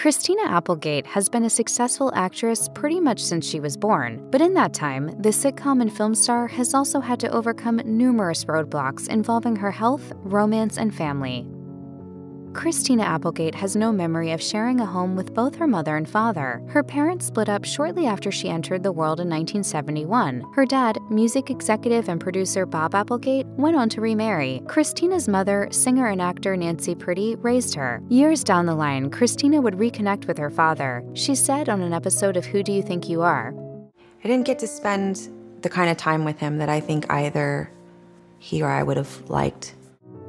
Christina Applegate has been a successful actress pretty much since she was born, but in that time, the sitcom and film star has also had to overcome numerous roadblocks involving her health, romance, and family. Christina Applegate has no memory of sharing a home with both her mother and father. Her parents split up shortly after she entered the world in 1971. Her dad, music executive and producer Bob Applegate, went on to remarry. Christina's mother, singer and actor Nancy Pretty, raised her. Years down the line, Christina would reconnect with her father. She said on an episode of Who Do You Think You Are? I didn't get to spend the kind of time with him that I think either he or I would have liked.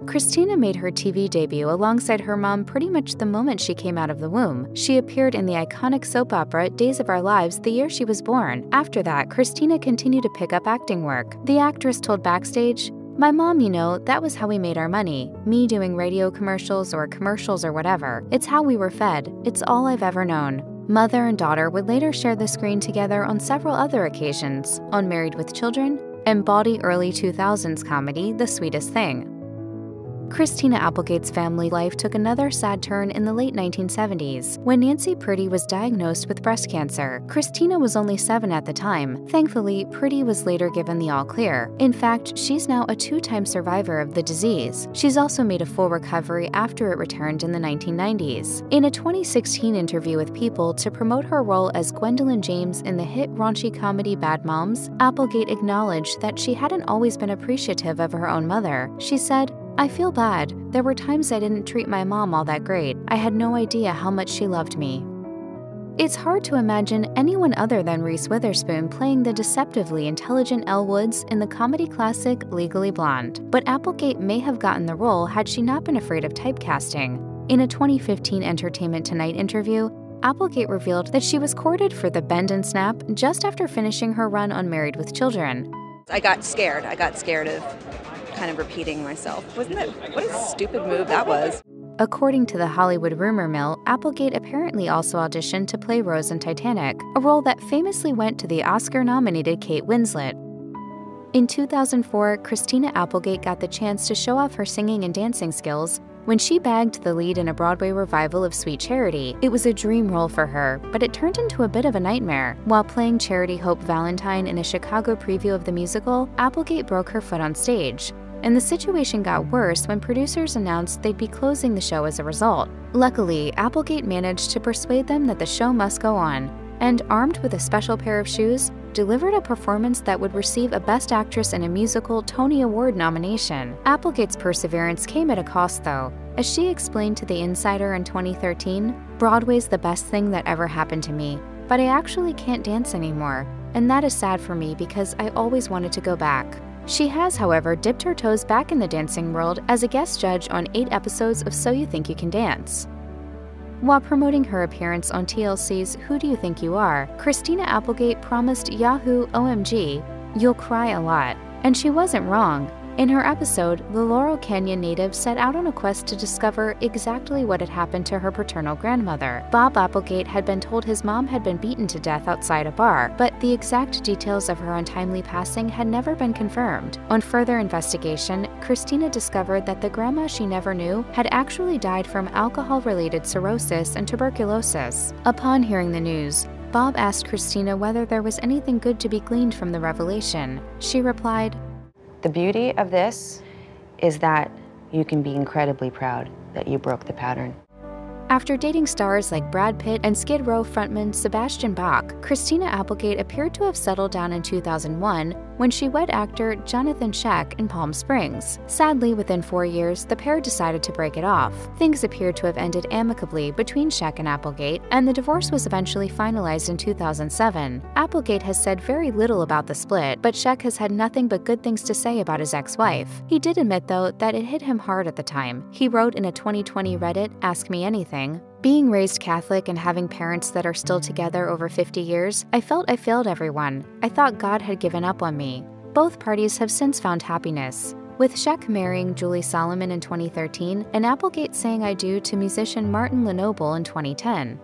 Christina made her TV debut alongside her mom pretty much the moment she came out of the womb. She appeared in the iconic soap opera Days of Our Lives the year she was born. After that, Christina continued to pick up acting work. The actress told Backstage, "My mom, you know, that was how we made our money. Me doing radio commercials or whatever. It's how we were fed. It's all I've ever known." Mother and daughter would later share the screen together on several other occasions, on Married with Children and bawdy early 2000s comedy The Sweetest Thing. Christina Applegate's family life took another sad turn in the late 1970s, when Nancy Pretty was diagnosed with breast cancer. Christina was only 7 at the time. Thankfully, Pretty was later given the all-clear. In fact, she's now a 2-time survivor of the disease. She's also made a full recovery after it returned in the 1990s. In a 2016 interview with People to promote her role as Gwendolyn James in the hit raunchy comedy Bad Moms, Applegate acknowledged that she hadn't always been appreciative of her own mother. She said, "I feel bad. There were times I didn't treat my mom all that great. I had no idea how much she loved me." It's hard to imagine anyone other than Reese Witherspoon playing the deceptively intelligent Elle Woods in the comedy classic Legally Blonde, but Applegate may have gotten the role had she not been afraid of typecasting. In a 2015 Entertainment Tonight interview, Applegate revealed that she was courted for the Bend and Snap just after finishing her run on Married with Children. I got scared of kind of repeating myself. What a stupid move that was. According to the Hollywood rumor mill, Applegate apparently also auditioned to play Rose in Titanic, a role that famously went to the Oscar-nominated Kate Winslet. In 2004, Christina Applegate got the chance to show off her singing and dancing skills when she bagged the lead in a Broadway revival of Sweet Charity. It was a dream role for her, but it turned into a bit of a nightmare. While playing Charity Hope Valentine in a Chicago preview of the musical, Applegate broke her foot on stage, and the situation got worse when producers announced they'd be closing the show as a result. Luckily, Applegate managed to persuade them that the show must go on, and armed with a special pair of shoes, delivered a performance that would receive a Best Actress in a Musical Tony Award nomination. Applegate's perseverance came at a cost, though. As she explained to The Insider in 2013, "Broadway's the best thing that ever happened to me, but I actually can't dance anymore, and that is sad for me because I always wanted to go back." She has, however, dipped her toes back in the dancing world as a guest judge on 8 episodes of So You Think You Can Dance. While promoting her appearance on TLC's Who Do You Think You Are, Christina Applegate promised Yahoo OMG, "You'll cry a lot." And she wasn't wrong. In her episode, the Laurel Canyon native set out on a quest to discover exactly what had happened to her paternal grandmother. Bob Applegate had been told his mom had been beaten to death outside a bar, but the exact details of her untimely passing had never been confirmed. On further investigation, Christina discovered that the grandma she never knew had actually died from alcohol-related cirrhosis and tuberculosis. Upon hearing the news, Bob asked Christina whether there was anything good to be gleaned from the revelation. She replied, The beauty of this is that you can be incredibly proud that you broke the pattern. After dating stars like Brad Pitt and Skid Row frontman Sebastian Bach, Christina Applegate appeared to have settled down in 2001 when she wed actor Jonathan Schaech in Palm Springs. Sadly, within 4 years, the pair decided to break it off. Things appeared to have ended amicably between Schaech and Applegate, and the divorce was eventually finalized in 2007. Applegate has said very little about the split, but Schaech has had nothing but good things to say about his ex-wife. He did admit, though, that it hit him hard at the time. He wrote in a 2020 Reddit, Ask Me Anything, "Being raised Catholic and having parents that are still together over 50 years, I felt I failed everyone. I thought God had given up on me." Both parties have since found happiness, with Schaech marrying Julie Solomon in 2013 and Applegate saying I do to musician Martin Lenoble in 2010.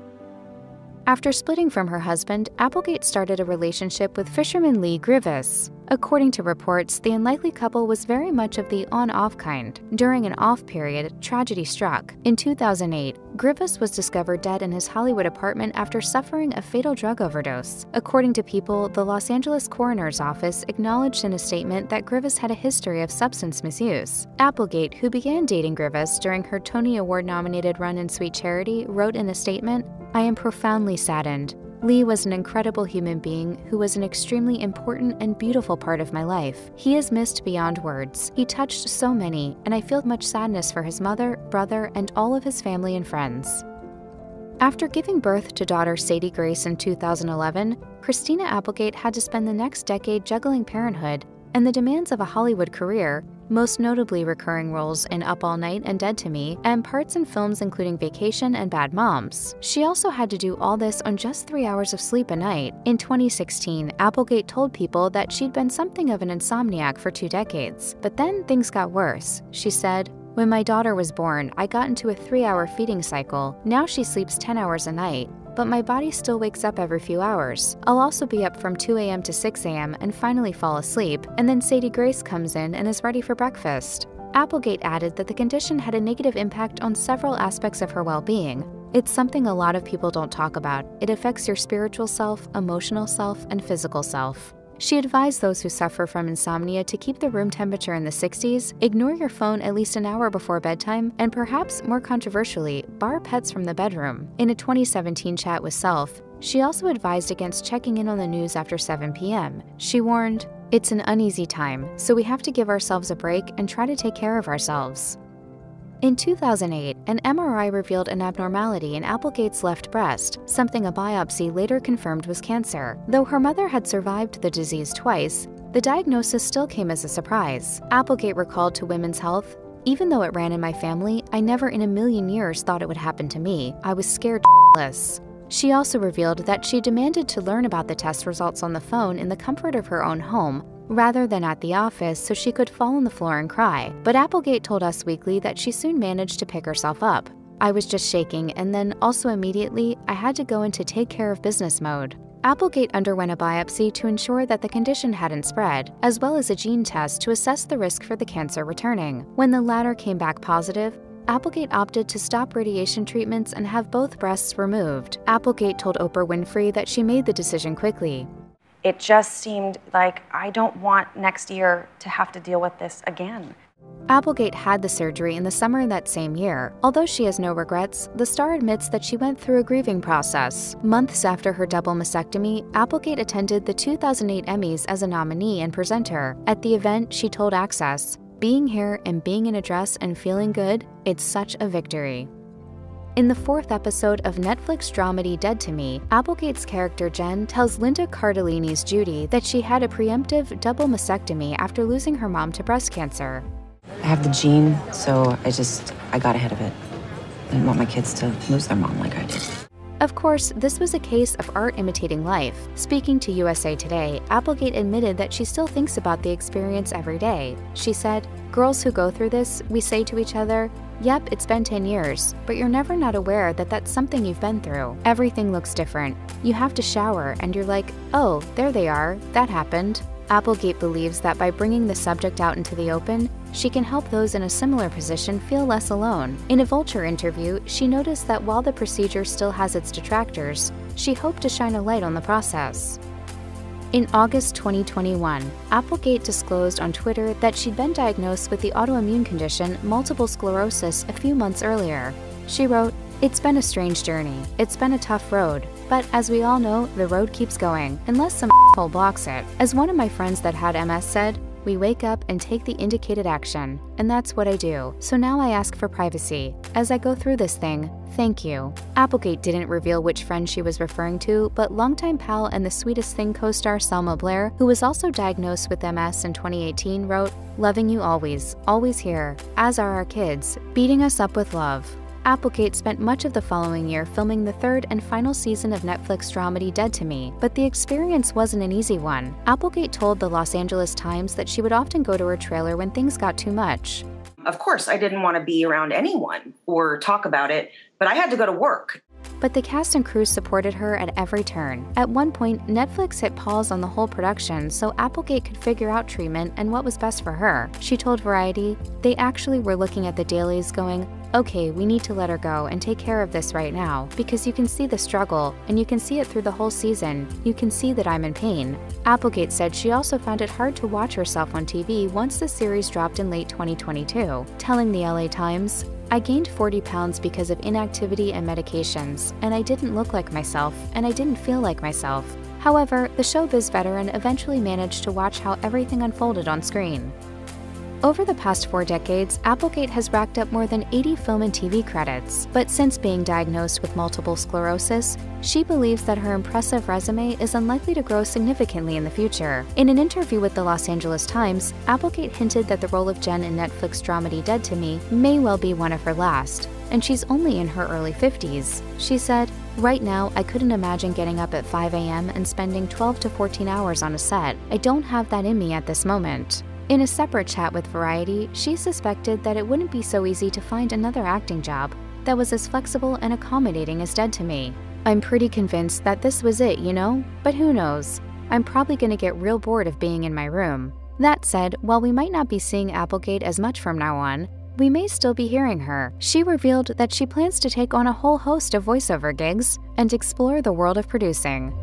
After splitting from her husband, Applegate started a relationship with fisherman Lee Grievous. According to reports, the unlikely couple was very much of the on-off kind. During an off period, tragedy struck. In 2008, Griffiths was discovered dead in his Hollywood apartment after suffering a fatal drug overdose. According to People, the Los Angeles coroner's office acknowledged in a statement that Griffiths had a history of substance misuse. Applegate, who began dating Griffiths during her Tony Award-nominated run in Sweet Charity, wrote in a statement, "I am profoundly saddened. Lee was an incredible human being who was an extremely important and beautiful part of my life. He is missed beyond words. He touched so many, and I feel much sadness for his mother, brother, and all of his family and friends." After giving birth to daughter Sadie Grace in 2011, Christina Applegate had to spend the next decade juggling parenthood and the demands of a Hollywood career, most notably recurring roles in Up All Night and Dead to Me, and parts in films including Vacation and Bad Moms. She also had to do all this on just 3 hours of sleep a night. In 2016, Applegate told People that she'd been something of an insomniac for 2 decades. But then things got worse. She said, "When my daughter was born, I got into a 3-hour feeding cycle. Now she sleeps 10 hours a night. But my body still wakes up every few hours. I'll also be up from 2 a.m. to 6 a.m. and finally fall asleep, and then Sadie Grace comes in and is ready for breakfast." Applegate added that the condition had a negative impact on several aspects of her well-being. "It's something a lot of people don't talk about. It affects your spiritual self, emotional self, and physical self." She advised those who suffer from insomnia to keep the room temperature in the 60s, ignore your phone at least an hour before bedtime, and perhaps more controversially, bar pets from the bedroom. In a 2017 chat with Self, she also advised against checking in on the news after 7 p.m. She warned, "It's an uneasy time, so we have to give ourselves a break and try to take care of ourselves." In 2008, an MRI revealed an abnormality in Applegate's left breast, something a biopsy later confirmed was cancer. Though her mother had survived the disease twice, the diagnosis still came as a surprise. Applegate recalled to Women's Health, "Even though it ran in my family, I never in a million years thought it would happen to me. I was scared shitless." She also revealed that she demanded to learn about the test results on the phone in the comfort of her own home, rather than at the office, so she could fall on the floor and cry. But Applegate told Us Weekly that she soon managed to pick herself up. "I was just shaking, and then also immediately, I had to go into take care of business mode." Applegate underwent a biopsy to ensure that the condition hadn't spread, as well as a gene test to assess the risk for the cancer returning. When the latter came back positive, Applegate opted to stop radiation treatments and have both breasts removed. Applegate told Oprah Winfrey that she made the decision quickly. It just seemed like I don't want next year to have to deal with this again. Applegate had the surgery in the summer that same year. Although she has no regrets, the star admits that she went through a grieving process. Months after her double mastectomy, Applegate attended the 2008 Emmys as a nominee and presenter. At the event, she told Access, "Being here and being in a dress and feeling good, it's such a victory." In the 4th episode of Netflix dramedy Dead to Me, Applegate's character Jen tells Linda Cardellini's Judy that she had a preemptive double mastectomy after losing her mom to breast cancer. I have the gene, so I got ahead of it. I didn't want my kids to lose their mom like I did. Of course, this was a case of art imitating life. Speaking to USA Today, Applegate admitted that she still thinks about the experience every day. She said, "Girls who go through this, we say to each other, 'Yep, it's been 10 years, but you're never not aware that that's something you've been through. Everything looks different. You have to shower, and you're like, oh, there they are, that happened.'" Applegate believes that by bringing the subject out into the open, she can help those in a similar position feel less alone. In a Vulture interview, she noticed that while the procedure still has its detractors, she hoped to shine a light on the process. In August 2021, Applegate disclosed on Twitter that she'd been diagnosed with the autoimmune condition multiple sclerosis a few months earlier. She wrote, "It's been a strange journey. It's been a tough road. But as we all know, the road keeps going, unless some asshole blocks it. As one of my friends that had MS said, we wake up and take the indicated action. And that's what I do. So now I ask for privacy. As I go through this thing, thank you." Applegate didn't reveal which friend she was referring to, but longtime pal and The Sweetest Thing co-star Selma Blair, who was also diagnosed with MS in 2018, wrote, "Loving you always here, as are our kids, beating us up with love." Applegate spent much of the following year filming the 3rd and final season of Netflix dramedy Dead to Me, but the experience wasn't an easy one. Applegate told the Los Angeles Times that she would often go to her trailer when things got too much. Of course, I didn't want to be around anyone or talk about it, but I had to go to work. but the cast and crew supported her at every turn. At one point, Netflix hit pause on the whole production so Applegate could figure out treatment and what was best for her. She told Variety, "They actually were looking at the dailies going, okay, we need to let her go and take care of this right now, because you can see the struggle, and you can see it through the whole season. You can see that I'm in pain." Applegate said she also found it hard to watch herself on TV once the series dropped in late 2022, telling the LA Times, "I gained 40 pounds because of inactivity and medications, and I didn't look like myself, and I didn't feel like myself." However, the showbiz veteran eventually managed to watch how everything unfolded on screen. Over the past 4 decades, Applegate has racked up more than 80 film and TV credits, but since being diagnosed with multiple sclerosis, she believes that her impressive resume is unlikely to grow significantly in the future. In an interview with the Los Angeles Times, Applegate hinted that the role of Jen in Netflix dramedy Dead to Me may well be one of her last, and she's only in her early 50s. She said, "Right now, I couldn't imagine getting up at 5 a.m. and spending 12 to 14 hours on a set. I don't have that in me at this moment." In a separate chat with Variety, she suspected that it wouldn't be so easy to find another acting job that was as flexible and accommodating as Dead to Me. "I'm pretty convinced that this was it, you know? But who knows? I'm probably gonna get real bored of being in my room." That said, while we might not be seeing Applegate as much from now on, we may still be hearing her. She revealed that she plans to take on a whole host of voiceover gigs and explore the world of producing.